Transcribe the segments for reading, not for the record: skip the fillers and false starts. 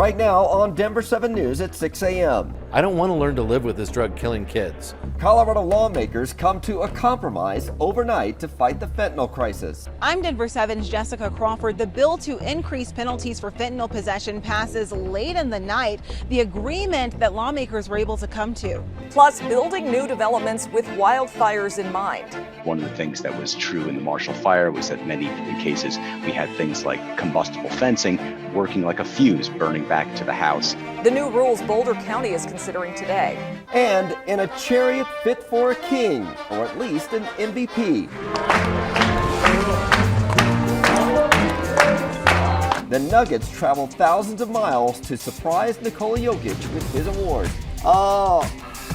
Right now on Denver 7 News at 6 a.m. I don't want to learn to live with this drug killing kids. Colorado lawmakers come to a compromise overnight to fight the fentanyl crisis. I'm Denver 7's Jessica Crawford. The bill to increase penalties for fentanyl possession passes late in the night, the agreement that lawmakers were able to come to. Plus, building new developments with wildfires in mind. One of the things that was true in the Marshall Fire was that many cases we had things like combustible fencing working like a fuse, burning back to the house. The new rules Boulder County is considering today. And in a chariot fit for a king, or at least an MVP. The Nuggets traveled thousands of miles to surprise Nikola Jokic with his award. Oh,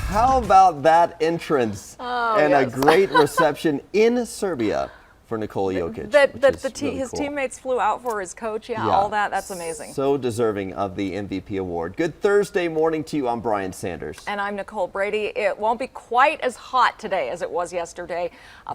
how about that entrance and a great reception in Serbia for Nikola Jokic. His teammates flew out for his coach. Yeah, all that. That's amazing. So deserving of the MVP award. Good Thursday morning to you. I'm Brian Sanders. And I'm Nicole Brady. It won't be quite as hot today as it was yesterday.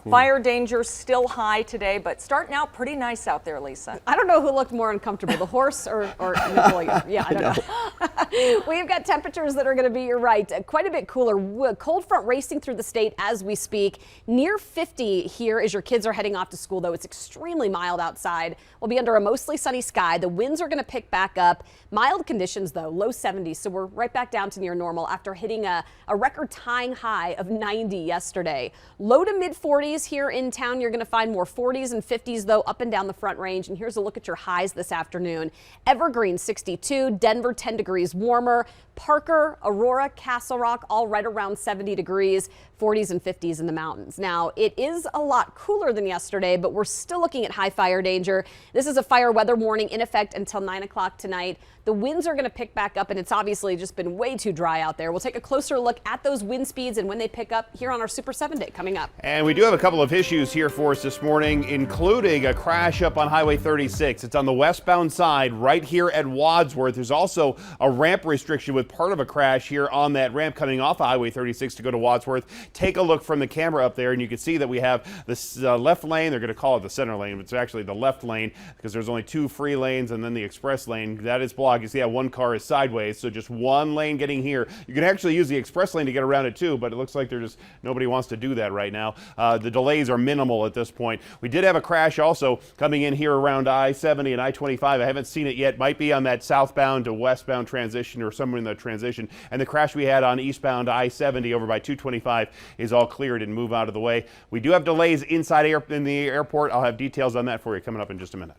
Fire danger still high today, but starting out pretty nice out there, Lisa. I don't know who looked more uncomfortable, the horse or Nikola. Yeah, I don't know. We've got temperatures that are going to be, you're right, quite a bit cooler. Cold front racing through the state as we speak. Near 50 here as your kids are heading off to school, though. It's extremely mild outside. We'll be under a mostly sunny sky. The winds are going to pick back up. Mild conditions, though, low 70s. So we're right back down to near normal after hitting a record-tying high of 90 yesterday. Low to mid 40s here in town. You're going to find more 40s and 50s, though, up and down the Front Range. And here's a look at your highs this afternoon. Evergreen 62, Denver 10 degrees warmer. Parker, Aurora, Castle Rock, all right around 70 degrees, 40s and 50s in the mountains. Now, it is a lot cooler than yesterday, but we're still looking at high fire danger. This is a fire weather warning in effect until 9 o'clock tonight. The winds are going to pick back up, and it's obviously just been way too dry out there. We'll take a closer look at those wind speeds and when they pick up here on our Super 7 Day coming up. And we do have a couple of issues here for us this morning, including a crash up on Highway 36. It's on the westbound side right here at Wadsworth. There's also a ramp restriction with part of a crash here on that ramp coming off of Highway 36 to go to Wadsworth. Take a look from the camera up there, and you can see that we have this left lane. They're going to call it the center lane, but it's actually the left lane because there's only two free lanes and then the express lane. That is blocked. You see how one car is sideways, so just one lane getting here. You can actually use the express lane to get around it too, but it looks like nobody wants to do that right now. The delays are minimal at this point. We did have a crash also coming in here around I-70 and I-25. I haven't seen it yet. Might be on that southbound to westbound transition or somewhere in the transition. And the crash we had on eastbound I-70 over by 225 is all cleared and move out of the way. We do have delays inside in the airport. I'll have details on that for you coming up in just a minute.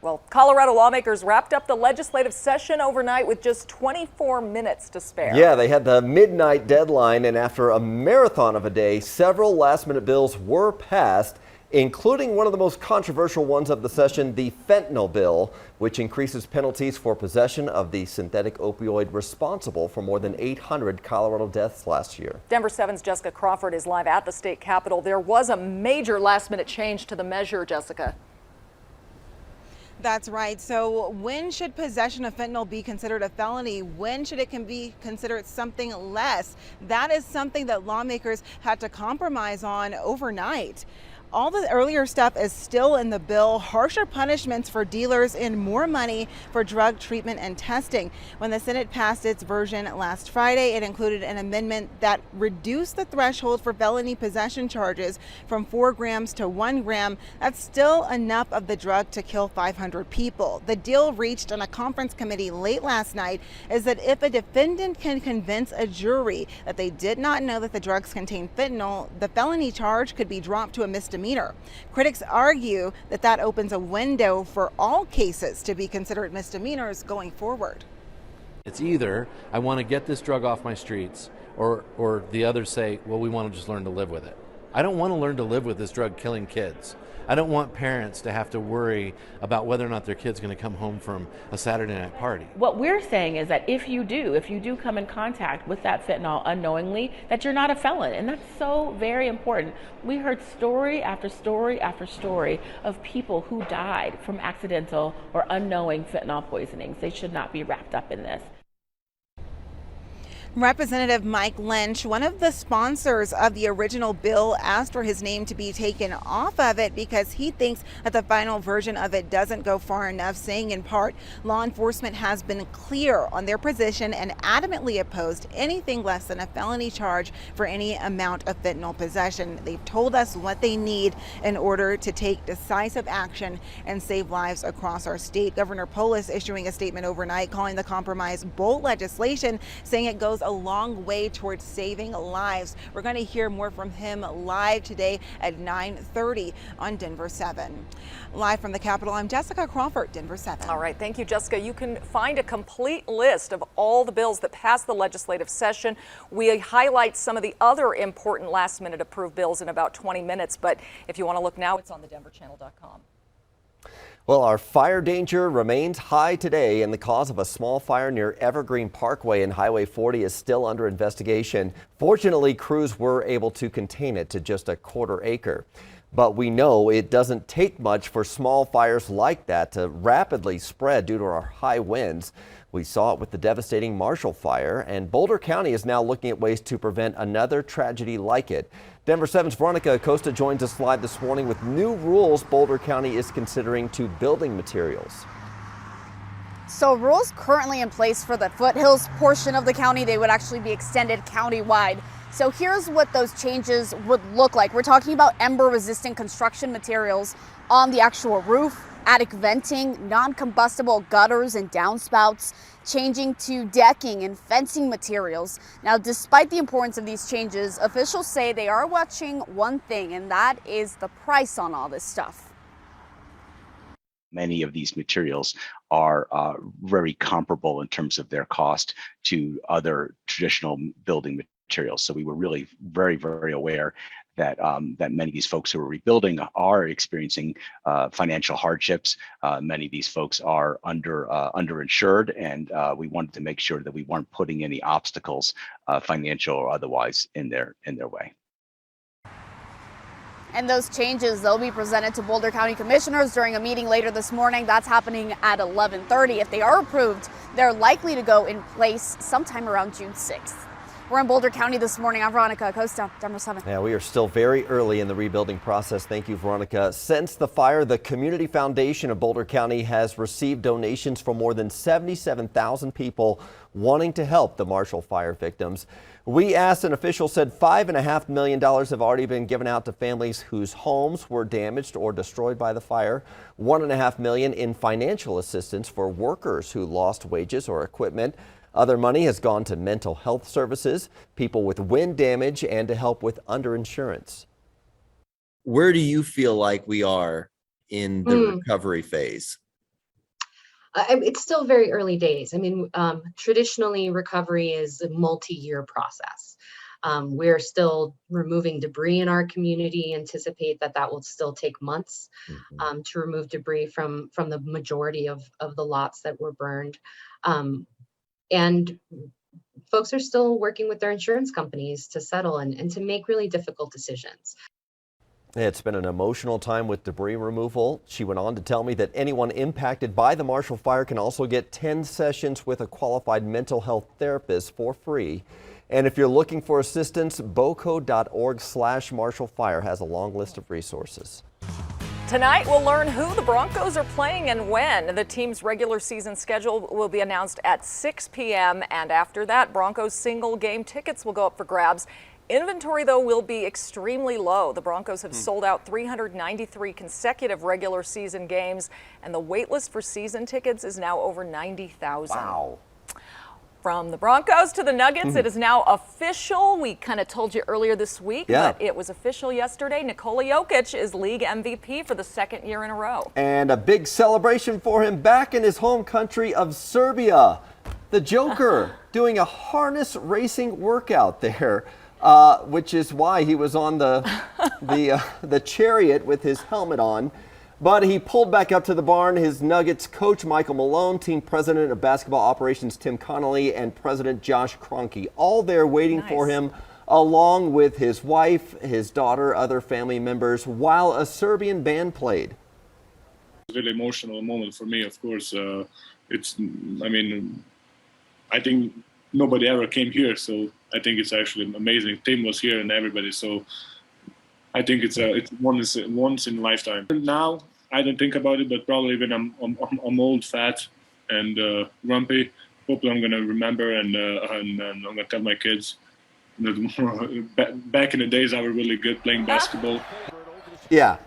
Well, Colorado lawmakers wrapped up the legislative session overnight with just 24 minutes to spare. Yeah, they had the midnight deadline, and after a marathon of a day, several last-minute bills were passed, including one of the most controversial ones of the session, the fentanyl bill, which increases penalties for possession of the synthetic opioid responsible for more than 800 Colorado deaths last year. Denver 7's Jessica Crawford is live at the state capitol. There was a major last-minute change to the measure, Jessica. That's right. So when should possession of fentanyl be considered a felony? When should it be considered something less? That is something that lawmakers had to compromise on overnight. All the earlier stuff is still in the bill. Harsher punishments for dealers and more money for drug treatment and testing. When the Senate passed its version last Friday, it included an amendment that reduced the threshold for felony possession charges from 4 grams to 1 gram. That's still enough of the drug to kill 500 people. The deal reached on a conference committee late last night is that if a defendant can convince a jury that they did not know that the drugs contain fentanyl, the felony charge could be dropped to a misdemeanor. Critics argue that that opens a window for all cases to be considered misdemeanors going forward. It's either I want to get this drug off my streets, or the others say, well, we want to just learn to live with it. I don't want to learn to live with this drug killing kids. I don't want parents to have to worry about whether or not their kid's going to come home from a Saturday night party. What we're saying is that if you do come in contact with that fentanyl unknowingly, that you're not a felon. And that's so very important. We heard story after story after story of people who died from accidental or unknowing fentanyl poisonings. They should not be wrapped up in this. Representative Mike Lynch, one of the sponsors of the original bill, asked for his name to be taken off of it because he thinks that the final version of it doesn't go far enough, saying in part, law enforcement has been clear on their position and adamantly opposed anything less than a felony charge for any amount of fentanyl possession. They've told us what they need in order to take decisive action and save lives across our state. Governor Polis issuing a statement overnight calling the compromise bold legislation, saying it goes a long way towards saving lives. We're going to hear more from him live today at 9:30 on Denver 7. Live from the Capitol, I'm Jessica Crawford, Denver 7. All right, thank you, Jessica. You can find a complete list of all the bills that passed the legislative session. We highlight some of the other important last-minute approved bills in about 20 minutes, but if you want to look now, it's on thedenverchannel.com. Well, our fire danger remains high today, and the cause of a small fire near Evergreen Parkway and Highway 40 is still under investigation. Fortunately, crews were able to contain it to just a quarter acre. But we know it doesn't take much for small fires like that to rapidly spread due to our high winds. We saw it with the devastating Marshall Fire, and Boulder County is now looking at ways to prevent another tragedy like it. Denver 7's Veronica Acosta joins us live this morning with new rules Boulder County is considering to building materials. So rules currently in place for the foothills portion of the county, they would actually be extended countywide. So here's what those changes would look like. We're talking about ember-resistant construction materials on the actual roof, attic venting, non-combustible gutters and downspouts, changing to decking and fencing materials. Now, despite the importance of these changes, officials say they are watching one thing, and that is the price on all this stuff. Many of these materials are very comparable in terms of their cost to other traditional building materials. So we were really very, very aware that that many of these folks who are rebuilding are experiencing financial hardships. Many of these folks are underinsured, and we wanted to make sure that we weren't putting any obstacles, financial or otherwise, in their way. And those changes, they'll be presented to Boulder County commissioners during a meeting later this morning. That's happening at 11:30. If they are approved, they're likely to go in place sometime around June 6th. We're in Boulder County this morning. I'm Veronica Acosta, Denver 7. Yeah, we are still very early in the rebuilding process. Thank you, Veronica. Since the fire, the Community Foundation of Boulder County has received donations from more than 77,000 people wanting to help the Marshall Fire victims. We asked, an official said $5.5 million have already been given out to families whose homes were damaged or destroyed by the fire. $1.5 million in financial assistance for workers who lost wages or equipment. Other money has gone to mental health services, people with wind damage, and to help with underinsurance. Where do you feel like we are in the recovery phase? It's still very early days. I mean, traditionally, recovery is a multi-year process. We're still removing debris in our community, anticipate that that will still take months to remove debris from the majority of the lots that were burned. And folks are still working with their insurance companies to settle and to make really difficult decisions. It's been an emotional time with debris removal. She went on to tell me that anyone impacted by the Marshall Fire can also get 10 sessions with a qualified mental health therapist for free. And if you're looking for assistance, boco.org/Marshall Fire has a long list of resources. Tonight, we'll learn who the Broncos are playing and when. The team's regular season schedule will be announced at 6 p.m. And after that, Broncos single game tickets will go up for grabs. Inventory, though, will be extremely low. The Broncos have sold out 393 consecutive regular season games, and the wait list for season tickets is now over 90,000. Wow. From the Broncos to the Nuggets, it is now official. We kind of told you earlier this week, but it was official yesterday. Nikola Jokic is league MVP for the second year in a row. And a big celebration for him back in his home country of Serbia. The Joker doing a harness racing workout there, which is why he was on the chariot with his helmet on. But he pulled back up to the barn. His Nuggets coach, Michael Malone, team president of basketball operations, Tim Connolly, and president Josh Kroenke, all there waiting for him, along with his wife, his daughter, other family members, while a Serbian band played. It's a really emotional moment for me, of course. I think nobody ever came here. So I think it's actually amazing. Tim was here and everybody. So I think it's once in a lifetime. Now I don't think about it, but probably when I'm old, fat, and grumpy, hopefully I'm gonna remember and I'm gonna tell my kids that back in the days I was really good playing basketball. Yeah,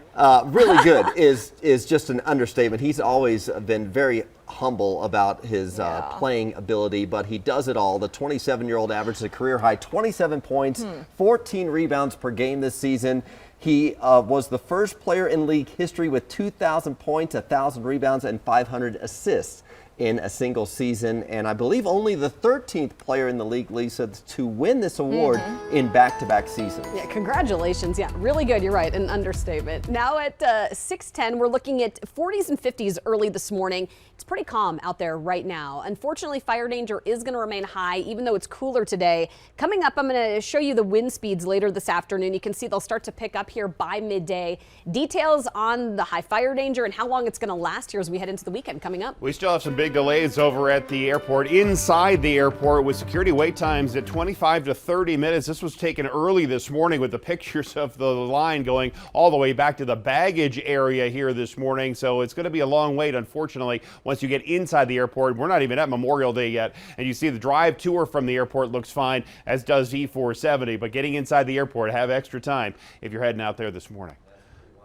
really good is just an understatement. He's always been very humble about his playing ability, but he does it all. The 27-year-old averages a career high 27 points, 14 rebounds per game this season. He was the first player in league history with 2,000 points, 1,000 rebounds, and 500 assists in a single season, and I believe only the 13th player in the league, Lisa, to win this award in back-to-back seasons. Yeah, congratulations. Yeah, really good. You're right, an understatement. Now at 6:10, we're looking at 40s and 50s early this morning. It's pretty calm out there right now. Unfortunately, fire danger is going to remain high, even though it's cooler today. Coming up, I'm going to show you the wind speeds later this afternoon. You can see they'll start to pick up here by midday. Details on the high fire danger and how long it's going to last here as we head into the weekend coming up. We still have some big delays over at the airport, inside the airport, with security wait times at 25 to 30 minutes. This was taken early this morning with the pictures of the line going all the way back to the baggage area here this morning. So it's going to be a long wait, unfortunately, once you get inside the airport. We're not even at Memorial Day yet, and you see the drive tour from the airport looks fine, as does E470. But getting inside the airport, have extra time if you're heading out there this morning.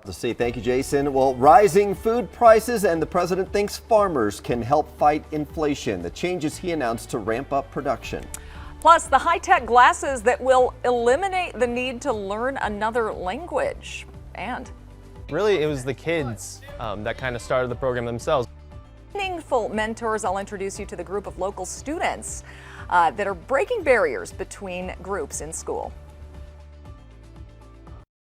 To see. Thank you, Jason. Well, rising food prices, and the president thinks farmers can help fight inflation. The changes he announced to ramp up production. Plus, the high-tech glasses that will eliminate the need to learn another language. And really, it was the kids that kind of started the program themselves. Meaningful mentors. I'll introduce you to the group of local students that are breaking barriers between groups in school.